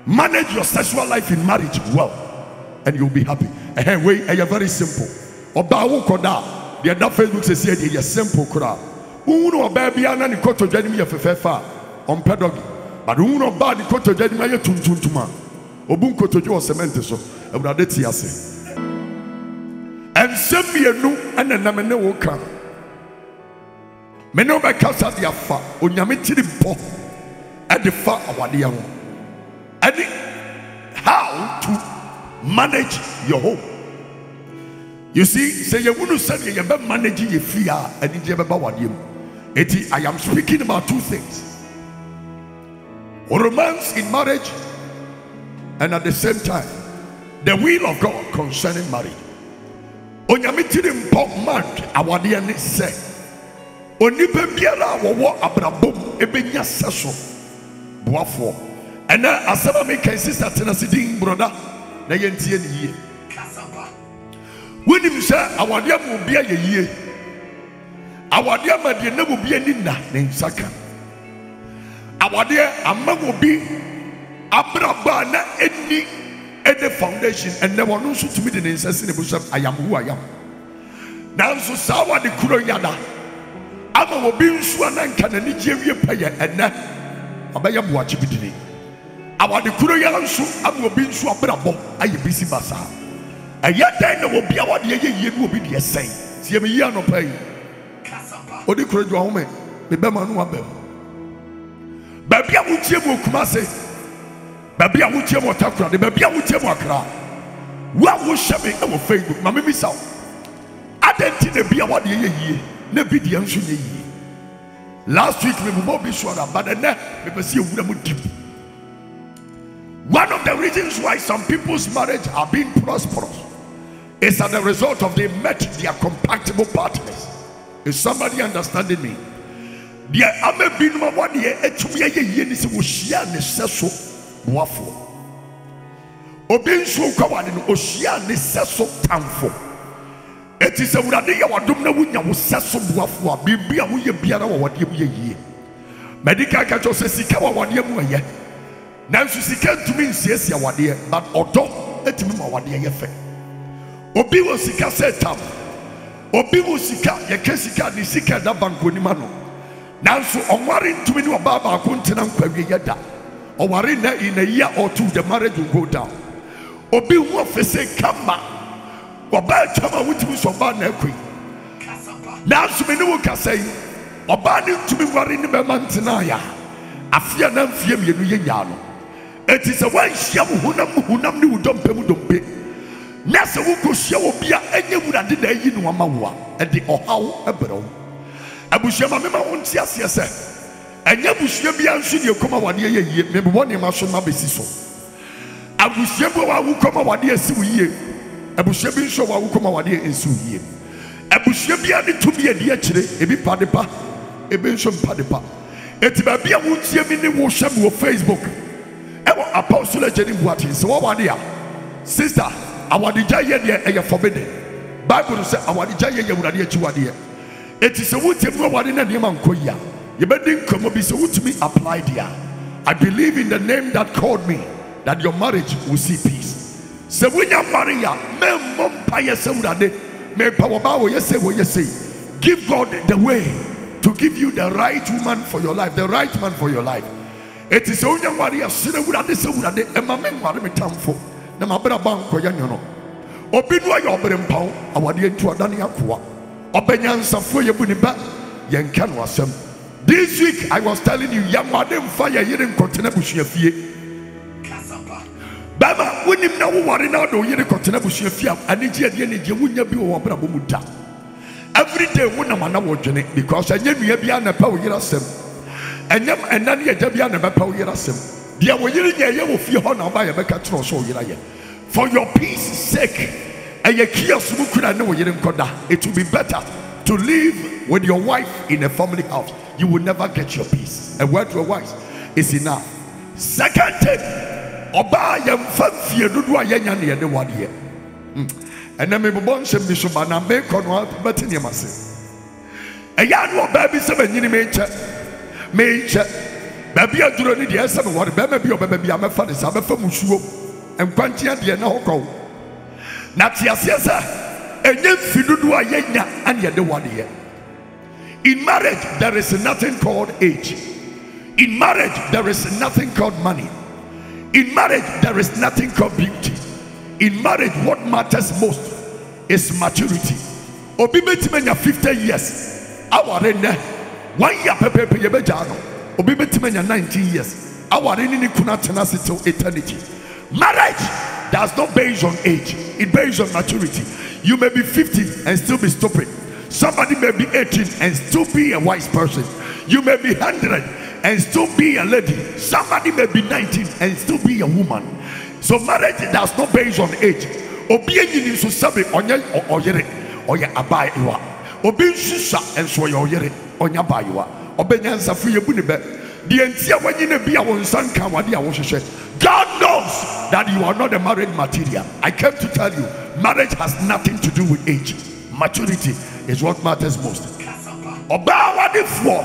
Manage your sexual life in marriage well, and you'll be happy. Way, you're very simple. Oba koda, the other Facebook says you're simple kura. Uno baby ana ni koto jani ya fefefa on pedogi. But uno ba ni koto jani ya tuntuntuma. Obun koto jo cement so. Ebrade ti ase. And send me a no and a namene woka. Me no be kasa dia fa. Onyame tiri po. At the fa awade ho. And how to manage your home. You see, say you want to say you be managing your fear and you be bawadiem. I am speaking about two things: romance in marriage, and at the same time, the will of God concerning marriage. Onyamitirim pop man awadiane say onipa biara wo abrabom ebenya seso boafo. And now asaba me kan sister tenasidin brother na yentie ne yie. When you say awadia mo bia ye yie. Awadia ma de na mo bia ni na ne nsaka. Awadia amma mo bi abraba na eni the foundation and never no so to me the necessity I am who I am. Now so sawa de kuro yada. Ama mo bi nsu ananka na ni jewie paye ena abaya boachi bidini. Awa de kuro yada nsu ama obi nsu abrabo aye bisi basa. Aya dan na obi awade ye no obi de sen. Sie me yi anopai. Odi kuro jo home me be ma no abem. Ba bia wo tie mo kumase. Baby, I will tell you what Accra. The baby, I will tell you Accra. What was sharing on Facebook? Mammy, miss out. I didn't be a what ye, ne be the answer ye. Last week, we will be sure about the net, because you would keep. One of the reasons why some people's marriage are being prosperous is as a result of they met their compatible partners. Is somebody understanding me? There are been one year, to be a year, is a share necessary. Wafo Obinsu Kawani Oshia Neseso Tamfo. It is a Wurade Yawadum na Wunya Wuseso Wafo, Bibia Wuya Biara Wadi ye. Medical Kato says Sikawa Wadia Muye. Nancy Sika to me says Yawadia, but Odo Etimima Wadia Yefe. Obi was Sika said Tam. Obi was Sika, Yakesika, Nisika, Dabankunimano. Nancy Omwarin to me no Baba Kuntanam Kwayada. Or in a year or two, the marriage will go down. Obi who say Kamba, or bad Chama with you so bad Nequi. Now, so many will say, or banning to be worrying about Mantanaya. I fear none fear me yano. It is a way Shamu Hunam new dumpe. Nasa Wuko Shaw be any would have did a Yinuamawa at the Ohau Ebro. Abushama won't see us, yes. And Yabushia be answered you come out here, maybe one in my son, my besiso. Abushia will come out here, see ye. Abushia be show will come out here and sue ye. Abushia be added to be a dear chile, a bit padipa, a benson padipa. It may be a wood see me in WhatsApp or Facebook. Ever apostle Jenny Watty, so what dear? Sister, I want the giant here forbidden. Bible says, I want the giant here would adhere to dear. It is a wood table one in a name Koya. You better come up to me applied here. I believe in the name that called me that your marriage will see peace. So when you marry ya, give God the way to give you the right woman for your life, the right man for your life. It is only Maria Sinawada and my men marry time for the Mabra Bank or Yano. Obinwa your Brempo, our dear to Adaniakua. Obenyan Safoya Buniba, Yankan was some. This week I was telling you, Yamadem fire you didn't continue Bushia Fie. Baba, when you know what in our door, you didn't continue Bushia Fia, and you wouldn't be over Brabumuta. Every day, when I'm an award, because I knew you be on a power yerasem. And then you be on a power yerasem. Dear, when you're in your will feel honor by a better tross or you. For your peace sake, and your kiosk who could I know you didn't go down. It will be better to live with your wife in a family house. You will never get your peace. A word to a wife is enough. Second thing, Oba yam fancy do yan near the 1 year. And then maybe one shall be so man and make on what but in your mass. A young baby 7 year major. Baby aduro ni de ese me wore be ma bi obebe bia me fa de sa be fa musuo enkwantia de na hokọ na ti asiesa enye fidudu ayenya ane de wade. In marriage there is nothing called age. In marriage there is nothing called money. In marriage there is nothing called beauty. In marriage what matters most is maturity. Obi betimenya 50 years aware ne 1 year pepepe ye beja no. Obi betimenya 19 years aware ni kuna tenase till eternity. Marriage does not based on age, it based on maturity. You may be 50 and still be stupid. Somebody may be 18 and still be a wise person. You may be 100 and still be a lady. Somebody may be 19 and still be a woman. So marriage does not based on age. Obi enyini so sabe onye oyere oye abaiwa. Obi nsusa enso oyere onya abaiwa. Obenyansa fu yebu ne be. The entia wanyine bia wonsan kan wade a wo hwehwe. God knows that you are not a married material. I came to tell you, marriage has nothing to do with age. Maturity is what matters most. Oba wade fo.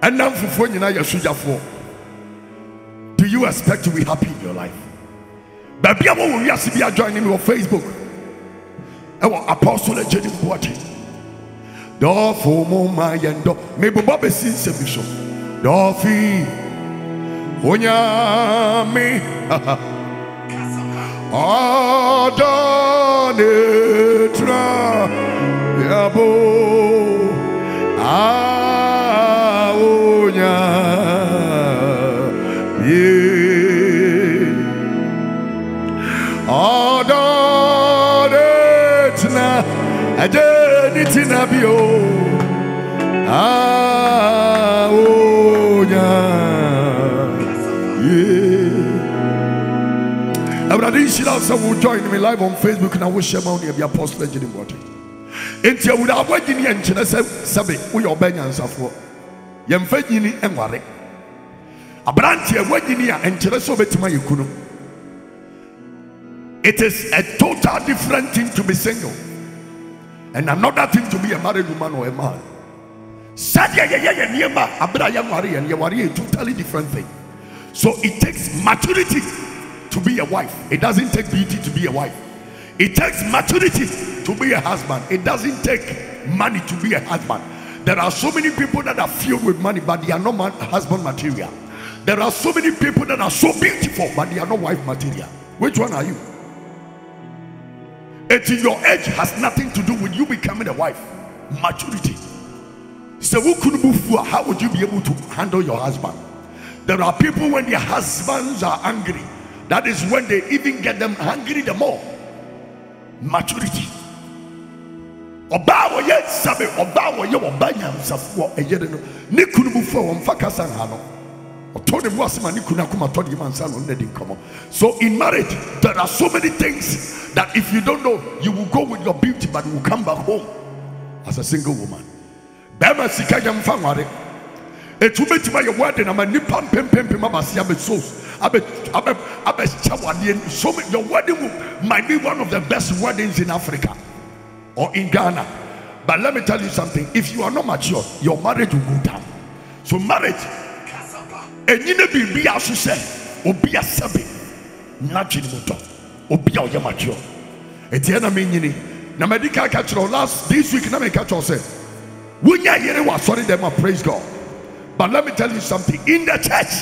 Enam fufu nyina yasujafo. Do you expect to be happy in your life? Baby, I want to be joining me on Facebook. I want Apostle Jenny Boati. Do for my yendo. Maybe Bobby since a bishop. Do fi Onya me. Adonetra Yabo Aonya. Adoretna Adenitina bio Aonya. Everybody should also will join me live on Facebook and I will share my own the Apostle Jenny Boati. Enti would have waiting here and sabe we obey answer Yemfanyini enware. Abranti ewanyini a enkyere so betima yekunu. It is a total different thing to be single and another thing to be a married woman or a man. A totally different thing. So it takes maturity to be a wife. It doesn't take beauty to be a wife. It takes maturity to be a husband. It doesn't take money to be a husband. There are so many people that are filled with money but they are not husband material. There are so many people that are so beautiful but they are not wife material. Which one are you? Your age has nothing to do with you becoming a wife. Maturity. So how would you be able to handle your husband? There are people when their husbands are angry, that is when they even get them angry the more. Maturity. Obawo ye sabe obawo ye obanya msafo eyede no ne kunu bufo wo mfakasa hano otone mu asema ne kunu akoma todi mansa no ne di nkomo. So in marriage there are so many things that if you don't know you will go with your beauty but you will come back home as a single woman. Bema sika yam fanware etumetima ye wedding ama nipa pempem abase abe so abe chawade. So your wedding might be one of the best weddings in Africa or in Ghana. But let me tell you something, if you are not mature, your marriage will go down. So marriage enyine bibi aso se obi asabe na twini moto obi a oye mature etie na menyini na medical catch last this week na me catch say wunya yere wa sorry them, praise God. But let me tell you something, in the church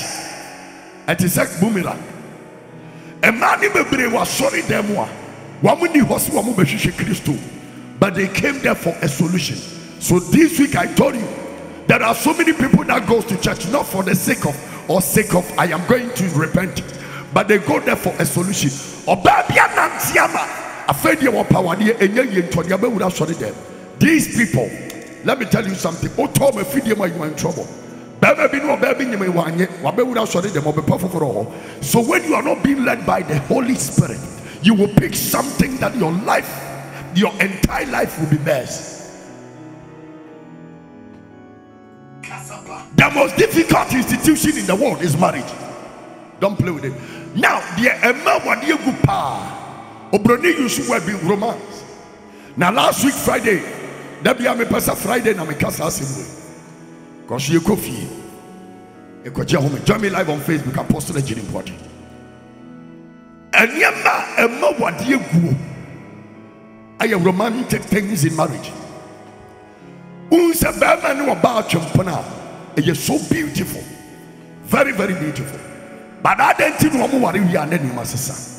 it is like boomerang. A man in the was sorry them wa wamuni hosi wamu behwehwe Kristo. But they came there for a solution. So this week I told you there are so many people that goes to church not for the sake of I am going to repent, but they go there for a solution. These people, let me tell you something. You are in trouble. So when you are not being led by the Holy Spirit, you will pick something that your life, your entire life will be best. The most difficult institution in the world is marriage. Don't play with it. Now, the Emma Wadia Gupa Obroni used to be romance. Now, last week Friday, there be a Passa Friday, and I'm a Casa Assembly. Because you coffee. Join me live on Facebook, Apostle Ejiri Mpoti. And yama what you go. I am romantic things in marriage. Unsa bama no about chumpana. It is so beautiful. Very, very beautiful. But I don't think no more we are any masasa.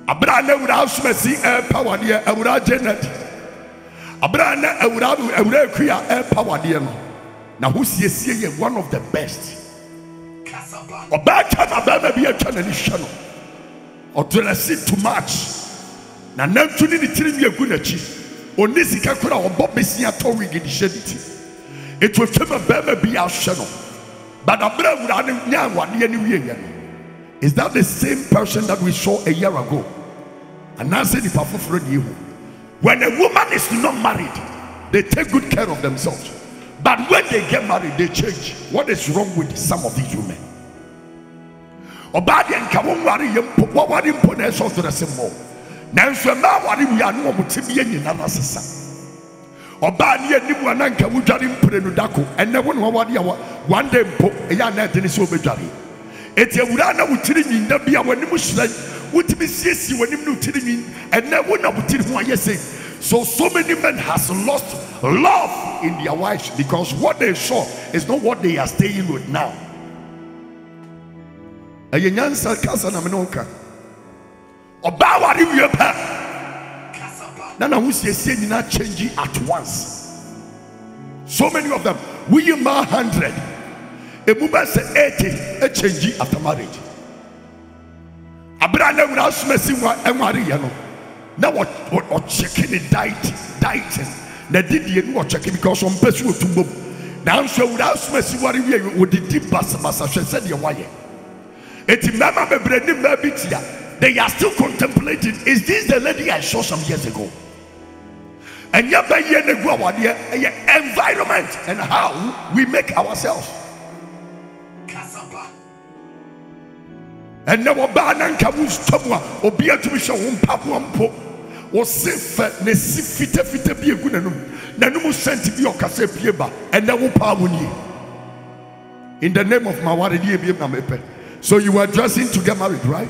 Abrana without mercy, power dear, without Janet. Abrana without Kriya, power dear. Now who's here one of the best? Or bad time be a channel. Or dress it too much. Now, none to need to be a good achieve. Or Nisika could have Bob Messia Tori in the it will come a baby be our channel. But a brother is that the same person that we saw a year ago? And now say the powerful friend you. When a woman is not married, they take good care of themselves. But when they get married, they change. What is wrong with some of these women? Obadi and Kawari, what were imponents of the symbol? Now, so now what we are no Mutibian in Anasasa. Obadi and Nibuananka would judge him Prenudako, and never know what you are one day, a young Denis Obejari. It's a Urana would tell me, Nabia when you would be sissy when you knew telling me, and never know what you say. So many men has lost love in their wives because what they saw is not what they are staying with now. A young Salcasa Namanonka. Obawa Riviapa. Nana who says not changing at once. So many of them, we are 100. A woman said 80, a changing after marriage. Abraham without smashing and Mariano. Now what checking the dieting. They did the checking because some person to move. Now so without smashing what we would the deep bass said your wire. It's Mama Brandon Babitia. They are still contemplating. Is this the lady I saw some years ago? And yet by environment and how we make ourselves. And now Banan Kamus Tomwa or be a to be shown Papuampo or safe Nesifita be a good Nanumu sent to be your Kase Pieba and now Pawuni. In the name of Mawari Namepe. So you are dressing to get married, right?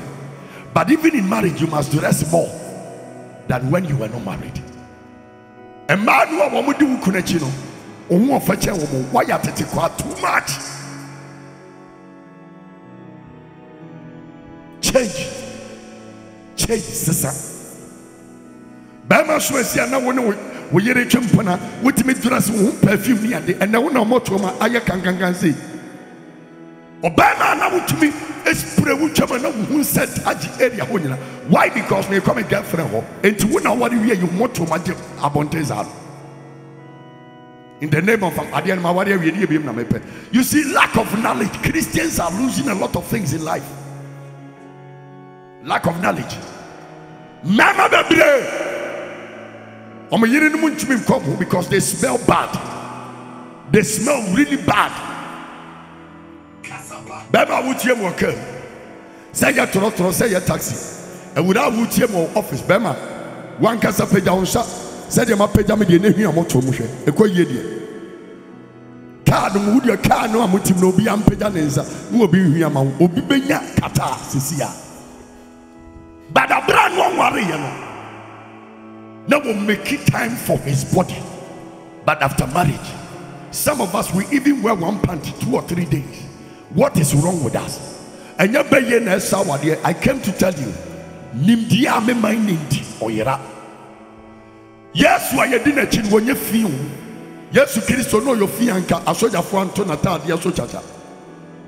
But even in marriage, you must dress more than when you were not married. A man who won't do Kunechino, or won't fetch a woman, why are they too much? Change, sister. Bama Swesia, no one will hear a chumpana with me dress perfume near the and no more to my Ayakanganzi. Obama now to me is Prewuchaman who said Haji area. Why? Because they come and get friend and to win what you want to magic Abontezal. In the name of Adian Mawaria, you see, lack of knowledge. Christians are losing a lot of things in life. Lack of knowledge. Mama Babre. Because they smell bad. They smell really bad. Baba would hear more care. Say your trotro, say your taxi. And without would hear more office, Bema. One casa pay down shot. Said your pajama, the name of Motomushe. A quay. Card would your car no mutim no be ampedaneza. Will be here, Obibenya Kata, Sisia. But a brand one warrior. Now will make it time for his body. But after marriage, some of us will even wear one panty 2 or 3 days. What is wrong with us? And I came to tell you, Nimdia me my nindi oyera. Yes, why you didn't chin when you feel. Yes, you Christo know your fianca, a soldier for Antonata, dear Sochata.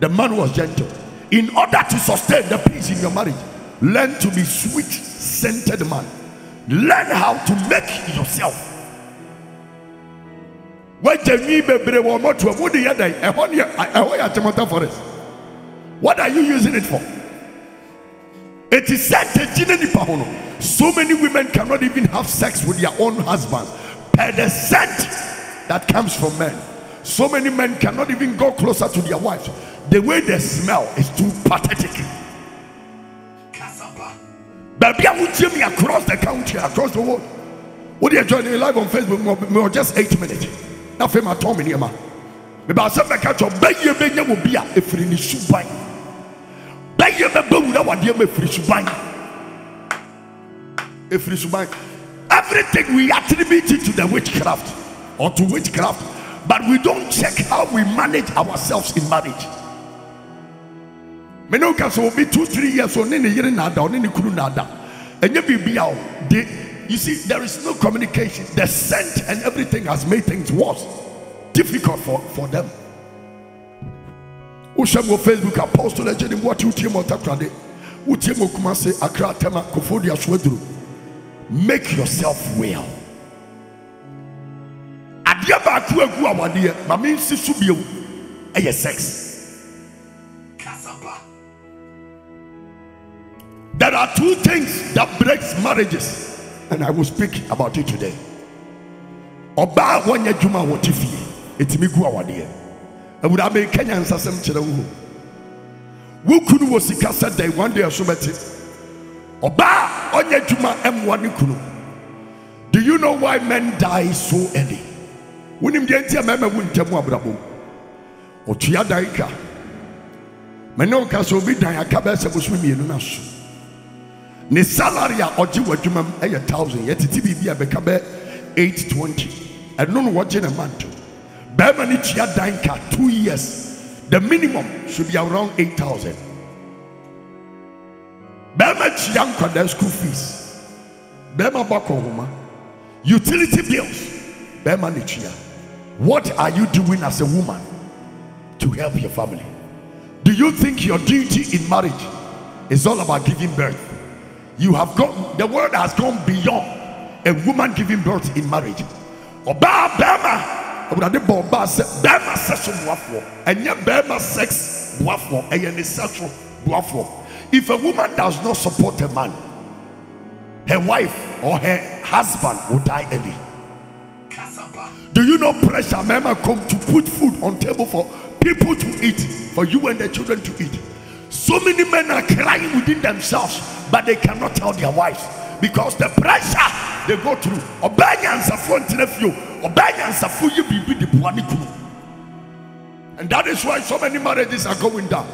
The man was gentle. In order to sustain the peace in your marriage, learn to be sweet-scented man. Learn how to make yourself. What are you using it for? It is said so many women cannot even have sex with their own husbands per the scent that comes from men. So many men cannot even go closer to their wives. The way they smell is too pathetic. Baby, I will tell me across the country, across the world. What are you joining live on Facebook? Just 8 minutes. Now, fame at home in here, man. Meba se be catch beye benya wo bia efiri ni suban. Beye be bawura wade ma efiri suban. Efiri suban. Everything we attribute it to the witchcraft or to witchcraft, but we don't check how we manage ourselves in marriage. Me no can so be 2-3 years on any year nada on any kuru nada. And you see, there is no communication. The scent and everything has made things worse, difficult for them. Ushamo Facebook apostle agent what you team on Takrade, Utimo Kumase Akra Tema Kofodia Swedru. Make yourself well. Adiaba kuegu awadia, mami sisubio, eye sex. There are 2 things that breaks marriages, and I will speak about it today. Oba wanya juma wotifie, etimi gu awadia. Ewura me Kenya nsasem kire wo. Wo kunu wo sika said one day asometi. Oba onye juma emwa ne kunu. Do you know why men die so early? Wonim de ntia mema wu ntemu abrabo. Otua dan ka. Meno ka so bi dan aka be se bosu mienu na so. Ne salary a oji wadwuma m 1,000 yetiti bibia be ka be 820. Eno no woje na manto. Be ma ni tua dan ka 2 years. The minimum should be around 8,000. Bema chiang kwada school fees. Bema bako homa. Utility bills. Bema nichia. What are you doing as a woman to help your family? Do you think your duty in marriage is all about giving birth? You have gone, the world has gone beyond a woman giving birth in marriage. Oba bema. Bema sex buafo. Enya bema sex buafo. Enya sexual buafo. If a woman does not support a man, her wife or her husband will die early. Do you know pressure mama come to put food on table for people to eat, for you and the children to eat? So many men are crying within themselves, but they cannot tell their wives because the pressure they go through. And that is why so many marriages are going down.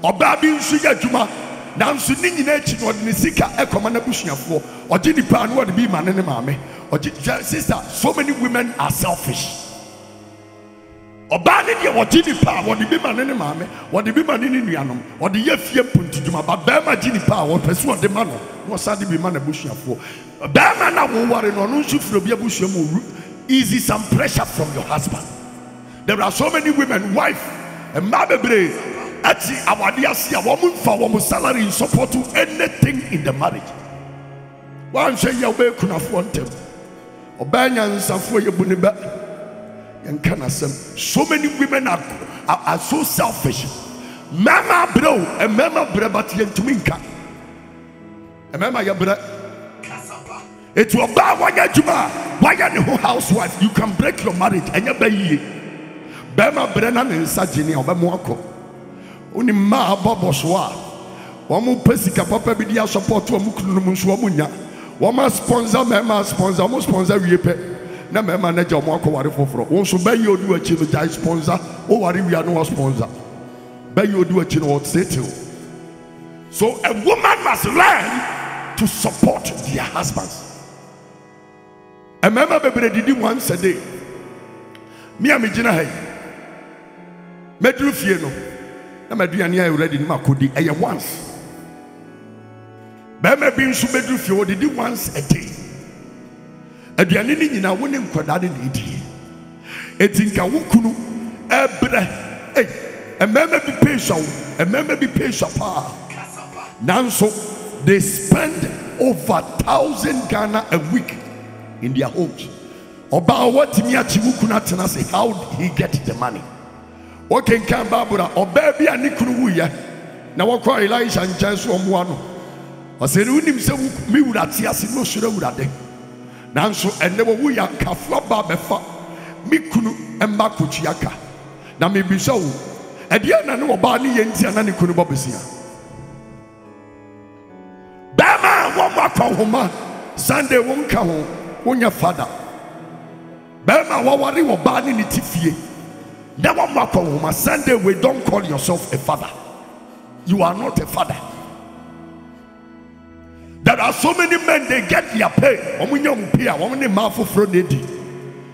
Obabi nsuya juma na nsu ni nyina echi no de sika ekoma na busuafo oje nipa no de bi ma ne maame oje sister. So many women are selfish. Oba ne de oje nipa wo de bi ma ne maame wo de bi ma ne nuanom wo de ye fie puntu juma ba ba ma ji nipa wo pesu de ma no wo sa de bi ma na busuafo ba ma na wo ware no no nsu furo bi abusuam easy some pressure from your husband. There are so many women wife and mabebre ati awadia sia woman for woman salary in support to anything in the marriage. One say you be kunafo ntem obanya nsafo ye buniba yankana sem. So many women are so selfish. Mama bro and mama bro but yentuminka and mama ya bro it will buy wanya juma wanya the whole housewife. You can break your marriage and you be bema brena nsa jini obemo akọ oni ma abobo so a wo mo pesika papa bi dia support wo mo kunu mo nso wo nya wo ma sponsor mema sponsor mo sponsor wie pe na mema na ja mo akọ ware foforo wo so ba yi odu achi no ja sponsor wo ware wi no sponsor ba yi odu achi no settle. So a woman must learn to support their husbands. A mema bebre didi once a day me am gina hay medru fie no na maduane ay ready ni makodi eye once ba ma bi nso medru fie odidi once a day aduane ni nyina woni nkoda de idi etinka wukunu ebre emema bi pension emema bi pension pa nanso they spend over 1,000 Ghana a week in their homes. Oba what me achi wukunu atena say how did he get the money? Okay, can Barbara or baby and Nikuru now what call Elisha and Chance on one. I said, himself me would at Tias no should have that day. Now so and never we are Kafla Babefa Mikunu and Makuchiaka. Now maybe so. At the end, I know about the Yentia and Nikunu Babisia. Bama won't come home. Sunday won't come home. When your father Bama, what worry about in the Tifie. Never mark on woman. Sunday, we don't call yourself a father. You are not a father. There are so many men, they get their pay.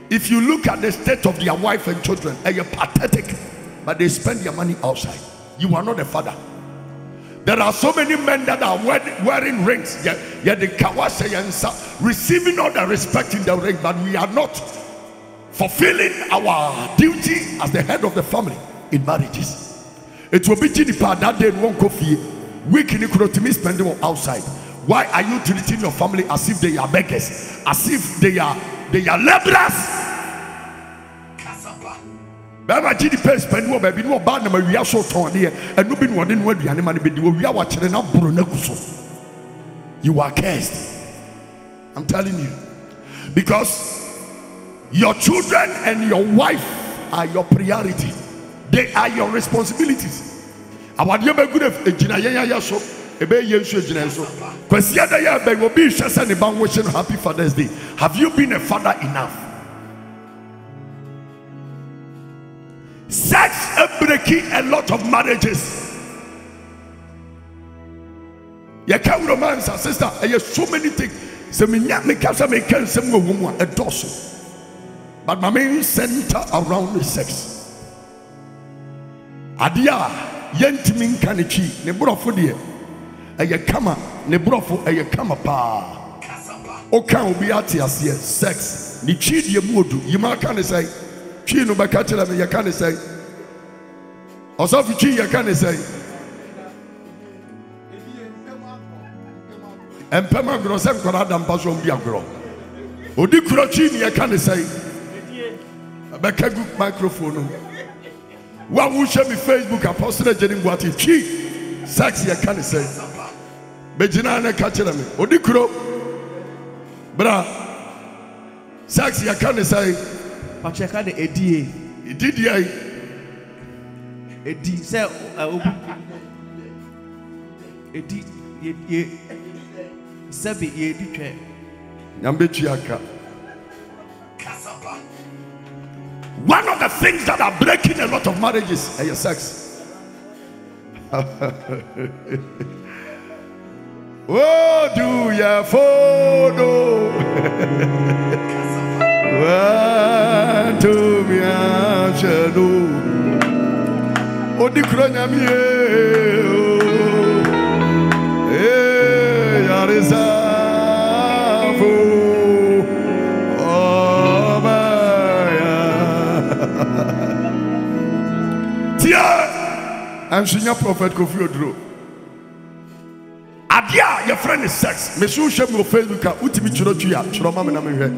If you look at the state of their wife and children, they are pathetic, but they spend their money outside. You are not a father. There are so many men that are wearing rings, receiving all the respect in the ring, but we are not fulfilling our duty as the head of the family in marriages. It will be Jinipa that day won't go for week in spending outside. Why are you treating your family as if they are beggars, as if they are laborers? Baba Jinipa spend more baby no bad number we are so torn here and no been one word the animal be we are watching now brunakuso. You are cursed. I'm telling you. Because your children and your wife are your priority. They are your responsibilities. Our dear good of so happy Father's Day. Have you been a father enough? Sex is breaking a lot of marriages. You can't romance, sister. I have so many things. But my main center around the sex. Adia yentimin kanichi ne burofo de eye kama ne burofo eye kama pa o kan obi ate ase sex ni chi de muodu yima kan say chi no baka kira me ye kan say osofu chi ye kan say empema gro sem kwara da mpa so mbi agro odi kuro chi ni ye kan say baka gu microphone. What will show me Facebook apostle Jenny Guati chi sex ya can say Bejina na catcher me Odikro bra sex ya can say Pacheka de Edi Edi say Edi ye sabi ye di twa Nyambe chiaka. One of the things that are breaking a lot of marriages is sex. Oh, do ya follow? To me, oh, the cronya me, eh, Yarisa. I'm senior prophet Kofi Oduro. Adia, your friend is sex. Me show shame on Facebook. Utimi churo tuya, churo mama na me hwe.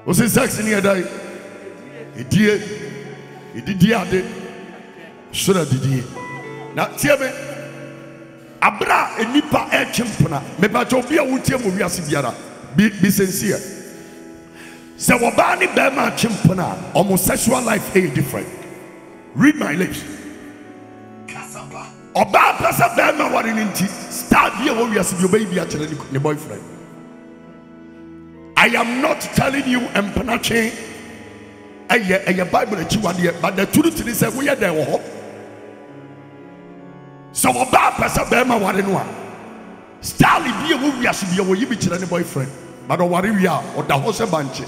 O se sex ni edai. Edie ade. Sura didie. Na tie me. Abra enipa e chimpona. Me ba cho bia wutie mo wiase biara. Be sincere. Se woba ni be ma chimpona, homosexual life is different. Read my lips. Oba pesa bema warinti start here when we are your baby actually the boyfriend. I am not telling you empanache a Bible but the truth is that we are there. So oba pesa bema warinwa start here when we are your baby boyfriend but o wari we are or the house banche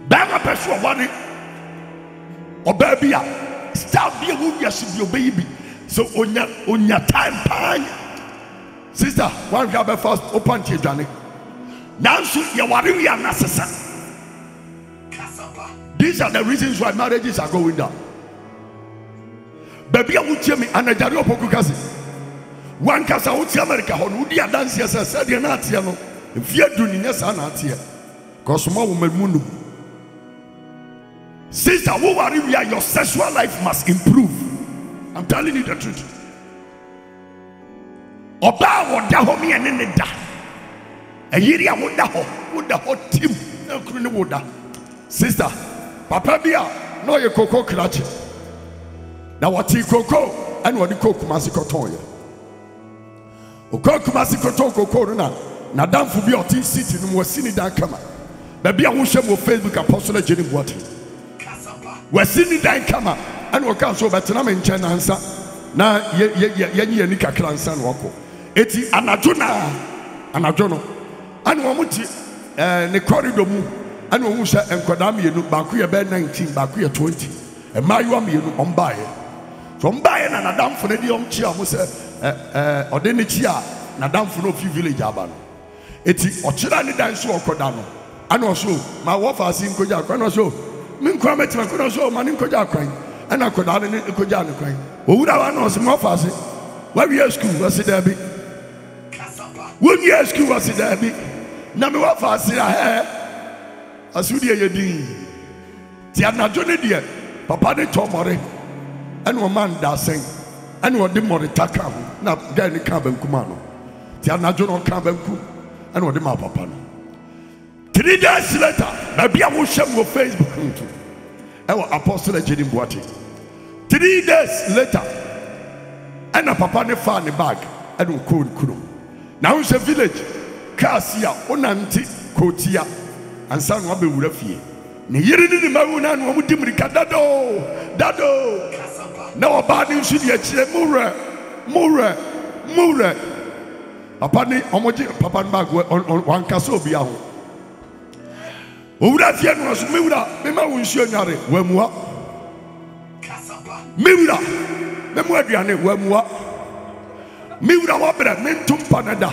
bema pesa wari or baby, start being who you should be your baby. So on your time, sister, one grab first open to Johnny. Now, so you worry, are necessary. These are the reasons why marriages are going down. Baby, I would tell me, and I tell you, one casa would tell America, who dear dance, yes, I said, you're not here. If you're doing yes, I'm not here. Because more women. Sister, who are you? Your sexual life must improve. I'm telling you the truth. Oba woda ho me ene ne da. Ayiria woda ho team na kru ne woda. Sister, papa bia no ye koko krache. Na wati koko and wadi koko masikoton ye. O koko masikoton koko na damfu bi oti city no wasini dan kama. Baby, I will share my Facebook Apostle Jenny Boate. We're seeing that come and we can't so better. I'm in China answer. Now, ye nika clansan wako. Eti anajono. And one muti ne corridor mu. And one musha and Kodami you bakuya bed 19, bakuya 20. And my yum you on buy. From buying and Adam for the chia was or then chia, Nadam for no few village aban. Eti ochirani dance or Kodano. And also, my wife has seen Koja Konoso. Min Kwamet Konoso, Manin Koja crying. And I could have an Kojana crying. Who would have known some of us? What year school was it, Debbie? 1 year school was it, Debbie? Number of us in a hair. As you dear, you did. Tiana Johnny dear, Papa de Tomore, and one man dancing, and one de Moritaka, not Danny Cabin Kumano. Tiana John Cabin, and what the Mapapa. 3 days later, maybe I will share my Facebook. Our Apostle Jenny Boate. 3 days later, and a papa ne found the bag and we could. Now it's a village. Kasia, Onanti, Kotia, and San Wabi Wurafi. Niyiri ni mauna and Wamudimrika Dado. Now a bad news should yet Mure. Papa ni Omoji, Papa bag on one castle biaho. Urafian was Mura, Mima Winshionare, Wemua. Mura, Memuadiane, Wemua. Mura Wabra, Mentum Panada.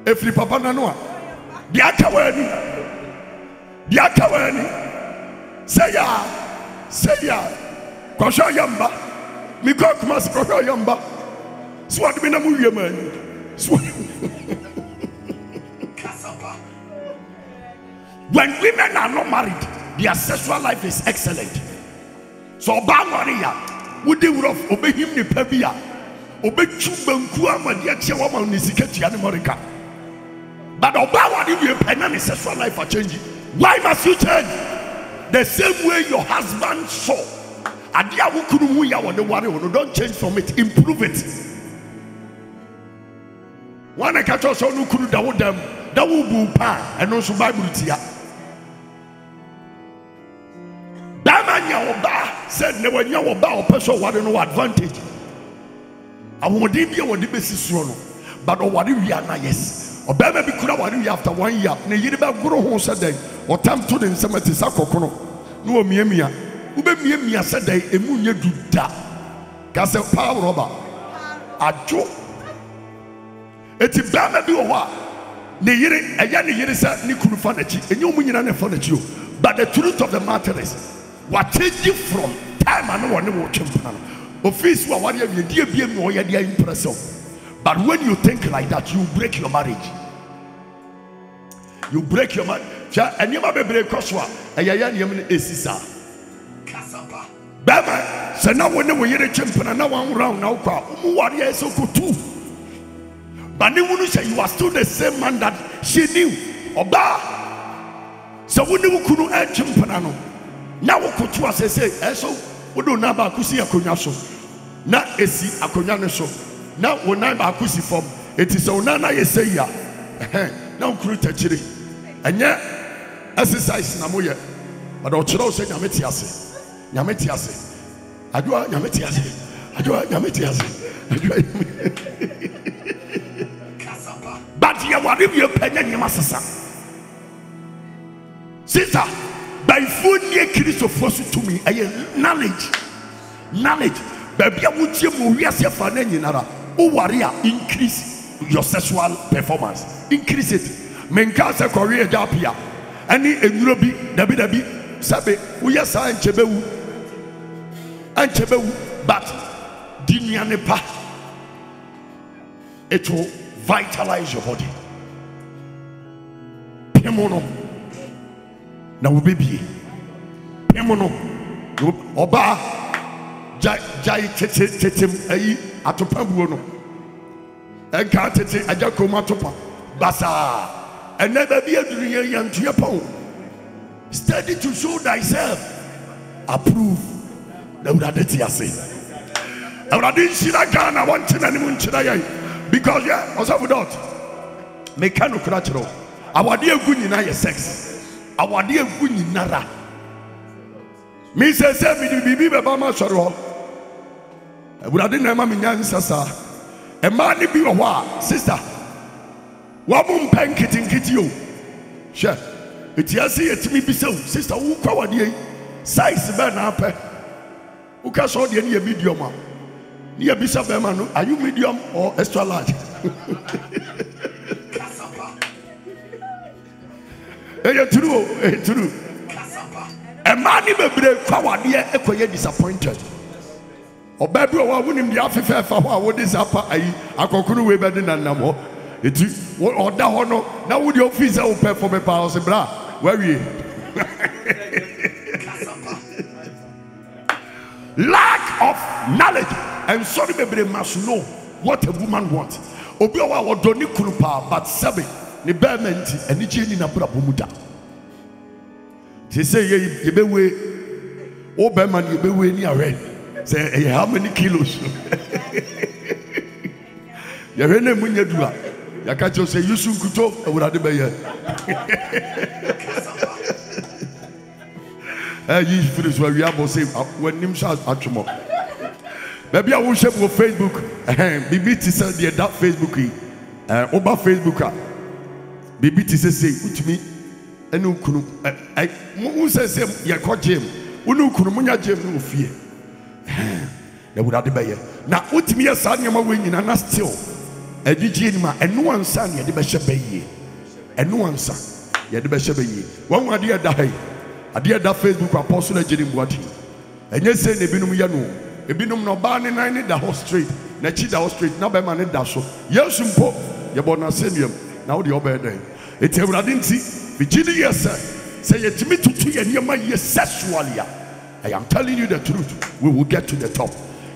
Every Papa Nanoa. Diakawani. Say ya. Kwasha Yamba. Mikok mas Kwasha Yamba. Swat Minamu Yemen. When women are not married, their sexual life is excellent. So Bamaria, would they rough obey him the Pebia, obey Chubankuama, the Achawama, Nisiketi, and America. But Obama, if your penany sexual life are changing, why must you change? The same way your husband saw. Adiawu Kurumuya or the warrior, don't change from it, improve it. One I catch us on Ukuru Dawudam, Dawubu Pa, and also Bible Tia. Said never knew about person what no advantage. I won't be on the basis but what do we are now? Yes, or baby could have after 1 year. Ne Yiba Guru who said they or time to them some Sakono. No Mia, Ube said they a munya do that. Castle power robber. A joke. It's a baby or what? Ne Yiri, a Yanni Yirisa, Nikuru Fanachi, and you mean an Fanachi. But the truth of the matter is, what changing from time and no one watching office what you dear be more dear impressive. But when you think like that, you break your marriage. You break your marriage. And you might break Koswa, and Yayan Esisa. Baba, so now when we hear a champion and now one round now, what is so good too? But they wouldn't say you are still the same man that she knew. Oba. So when you couldn't add champion. Now we could to us say, so we don't know about Kusi Akonyaso. Now Esi Akonyaso. Now we know about Kusi form. It is on Nana Yesaya. Now create a chili. And yet, exercise Namoya. But Ochero said Yametiase. I do Yametiase. But you are if you penny Yamasasa. Sister. By food near Christopher to me, I knowledge. Baby, I would say, Murias, your fananara. Oh, warrior, increase your sexual performance. Increase it. Menkasa Korea Japia. Any Europe, Dabi, Sabe, we are saying Chebewu. But Dinianepa. It will vitalize your body. Pemono. Now baby, Pemono, Oba, Jai Tetem, Atopabuno, and Catete, Ajakomatopa, Basa, and never be a dream to your poem. Study to show thyself. Approve. The Udadeti say. I didn't see that gun. I want to because yeah, I was without. Mechanical natural. Our dear good in sex. awade egu nyinara me say me di bibi beba ma sɔre hɔ awurade na ma me nyansa saa ɛma ne bi wɔ hɔ a sister wa mo mpa nkitinkiti o hwɛ etiase yɛtumi bi sɛ o sister wo kwa wade yi size bɛ na apɛ wo ka sɔ deɛ ne yɛ medium a ne yɛ bisa bɛma no are you medium or extra large true, true. A man in a break, Kawadia, Ekoye disappointed. Or baby, I wouldn't be after for what is up. I could way better than Namo. It is what that honor. Now, would your fees open for me, Palos and Bra? Where are you? Lack of knowledge, and sorry, baby, must know what a woman wants. Obiawa or Doni Kurupa, but Sabi. Ni bementi eni chini na pura bumuda. She say ye be we o be man ye be we ni are. Say how many kilos? Ye rene munye dua. Ya ka cho say yusu kuto awurade be ye. You finish where we are say when nim sha atwomo. Baby I will share for Facebook. Bibi ti say the that Facebook yi. Oba Facebook Bibi ti say utimi enu kunu mu say ye ko gym unu kunu munya gym no fie na wurade be ye na utimi ye sa nyama we nyina na still agigi ni ma enu ansa na ye de be hye be ye enu ansa ye de be hye be ye wan wade ye da hai ade da Facebook apostle agiri mbuati enye say na binum ye no ebinum no ba ne nan ne da ho straight na chi da ho straight na be ma ne da so yesu mpo ye bo na semiam na wo de obeden it's a radinti Virginia say yetimi tutu ye niema ye sexually. I am telling you the truth. We will get to the top.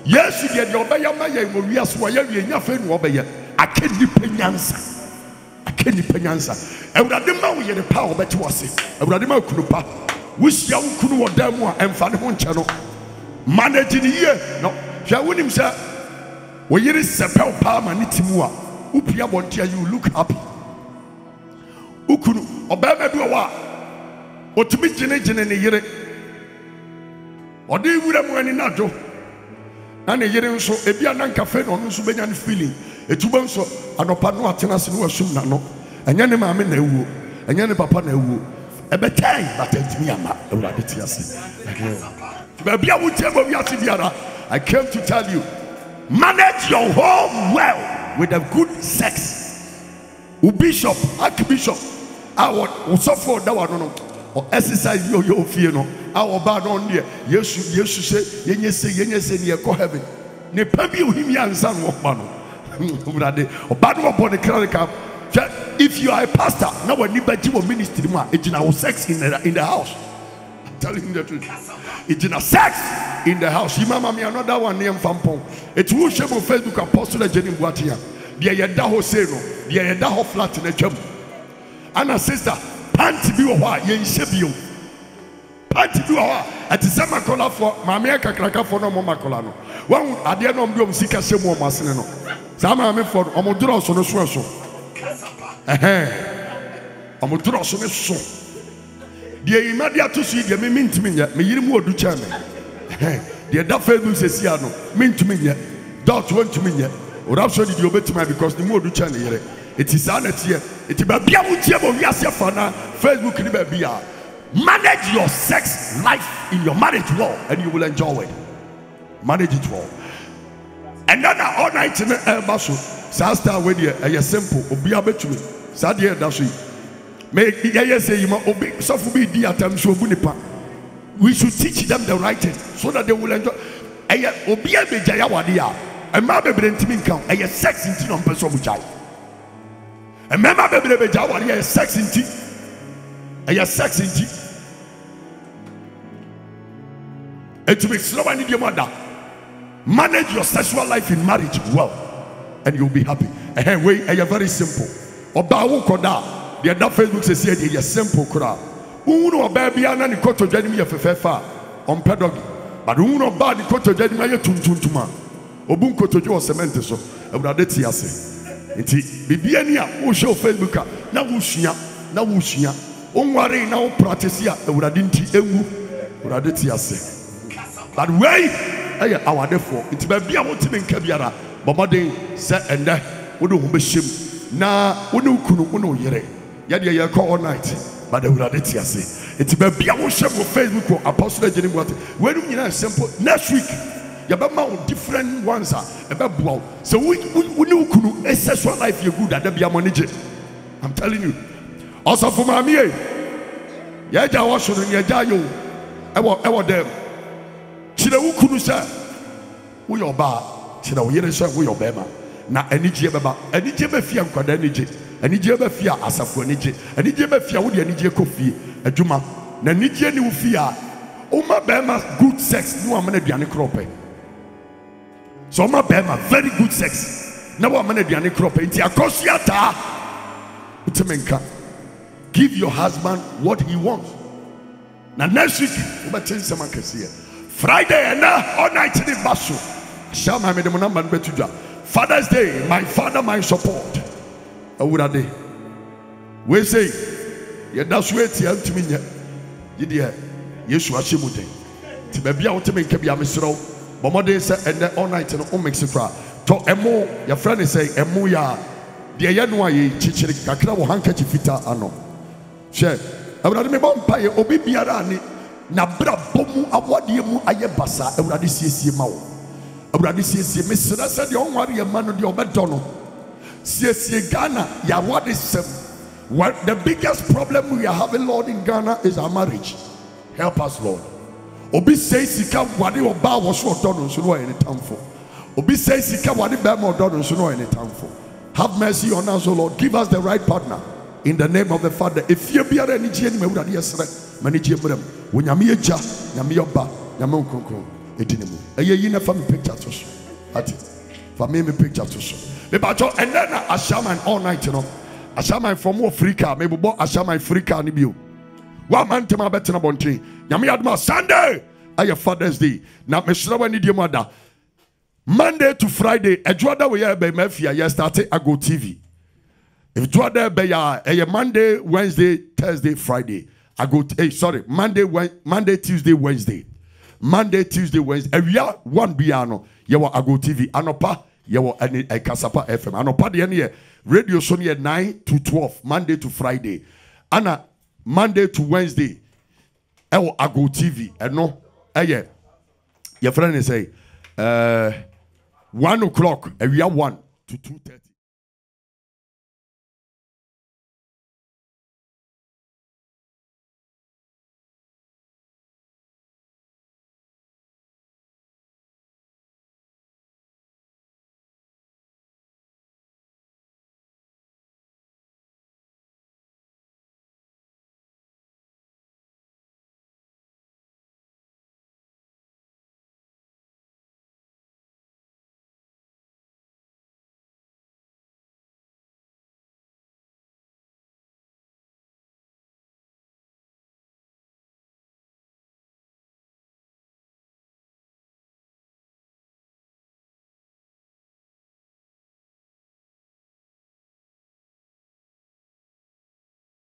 Yes, you get your bayama ye mo wiase wo ye nya fe no obeye akeni penyansa. Akeni penyansa. Ewurade ma wo ye the power beti wase. Ewurade ma kunu pa. Wo hia wo kunu wo dan mu a emfa ne ho nche no. Manage the year. No. Hia wonim say wo yiri sepel pa ma ne timu a. Upia bontia you look happy. Ukunu obema bi wa otumi gine ne yire odi wura mu ani najo na ne yire nso ebia na nkafe no nso benya ne feeling etuba nso anopa no atena se no asum na no enya ne maame na ewuo enya ne papa na ewuo ebetai batentimi ama ewurade ti ase ba bia wo tie bo bia ti biara. I came to tell you, manage your home well with a good sex. Bishop, Archbishop, our suffer that one no or exercise your fear no. Our bad on there. Yes, say, yenye say near go heaven. Ne pabi him yan san work man. Or bad one upon the crowd. If you are a pastor, now when you buy your ministry, it's now sex in the house. I'm telling you the truth. It's in a sex in the house. Imama me another one name Fampong. It's who share on Facebook Apostle Jenny Buatia. Dia yeda ho say no, dia yeda ho flat na twam. Ana sister, panty bi wo ho a ye nhye bio. Panty bi wo ho a ati se makola fo, maame kakraka fo no mo makola no. Wan ade no mbi om sika hye mo masene no. Sa maame fo no omo duro so no so. Omo duro so ne so. Dia imadia to so dia me ntimi nya, me yiri mu odu cha me. Dia da Facebook se sia no, me ntimi nya. Dot won ntimi nya. Or absolutely you obey me because the more do channel here. It is an here. It is baby Facebook baby. Manage your sex life in your marriage well and you will enjoy it. Manage it well. And then all night in the basso. Sasta with you a simple obia to me. Sadia dashi. Make say you must obey suffer be the attention bunipa. We should teach them the right thing so that they will enjoy. Obia be jayawadia. A man be brenting count a sex in tea on person which I. A man be brenting a sex in tea. A sex in tea. And to make slow and need your mother. Manage your sexual life in marriage well, and you'll be happy. And way are very simple. Oba koda. The other Facebook says here they are simple koda. Uno baby ana ni koto jani mi fefa on pedogi. But uno ba ni koto jani mi tuntuma. Obunko tojo o cement so ewurade ti ase nti bibia ni a wo show Facebook na wo sua Onware na o practice ya ewurade nti ewu ewurade ti ase. But way eye awadefo nti ba bia wo ti nka biara bomoden se ende wo de ho behyem na wo ne kunu wo ne yere ya de ye call all night but ewurade ti ase. Nti ba bia wo share on Facebook or Apostle Jenny what we do nyina simple next week ya be ma different ones e be boa so we ne kunu sexual life you good that bia money. I'm telling you. Also for my me, ya ja wo so no ya ja yo ewo dem. Chire wo kunu sha wo yo ba, chire wo yere sha wo yo ba ma. Na anije beba, anije be fia nkwada anije, anije be fia asafo anije, anije be fia wo de anije kofie, adwuma. Na anije ni wo fia, o ma ba ma good sex, no amana duane krope. So ma ba ma very good sex. Na wo amana duane krope, nti akosiata. Utemenka. Give your husband what he wants. Now next week, we change some Friday and all night in the basu. Shama me the number betuja. Father's Day, my father, my support. Awurade. We say, ye that's way ti antimi nya. Ye de Yesu ahyemude. Ti ba bia wotemenka bia mesro. Bomode say and all night no o mix it fra. To emo, your friend is say emo ya. De ye no aye chichiri kakra wo handkerchief fita ano. Share. Awurade me bompa ye obi biara ani na bra bomu awode mu aye basa awurade siesie ma wo. Awurade siesie mesra se de onware ye ma no de obedo no. Siesie Ghana ya what is what the biggest problem we are having, Lord, in Ghana is our marriage. Help us, Lord. Obi say sika wade oba wo so odo no so no any time for. Obi say sika wade ba ma odo no so no any time for. Have mercy on us, O Lord. Give us the right partner. In the name of the Father. If you be any genie, me would yes, manage him. When Yami ja, Yami Oba, Yamon Concon, Edinimo. A year in a family picture to show. At it. For me, picture to show. The battle and then I shaman all night, you know. I shaman from Africa, maybe bought a shaman Africa and you. One man to my better bonty. Yami Adma Sunday. I your Father's Day. Now, Mr. When your mother. Monday to Friday, a Jordan we have by Mafia, yes, started I go TV. If Jordan be a Monday, Wednesday, Thursday, Friday, I go Monday, Tuesday, Wednesday. Monday, Tuesday, Wednesday. Every year, one piano, you I go TV. Anopa, you a Kasapa FM. Anopa the end radio Sony at 9 to 12, Monday to Friday. Anna, Monday to Wednesday, I go TV. And no, your friend is say, 1 o'clock, every year 1 to 2:30.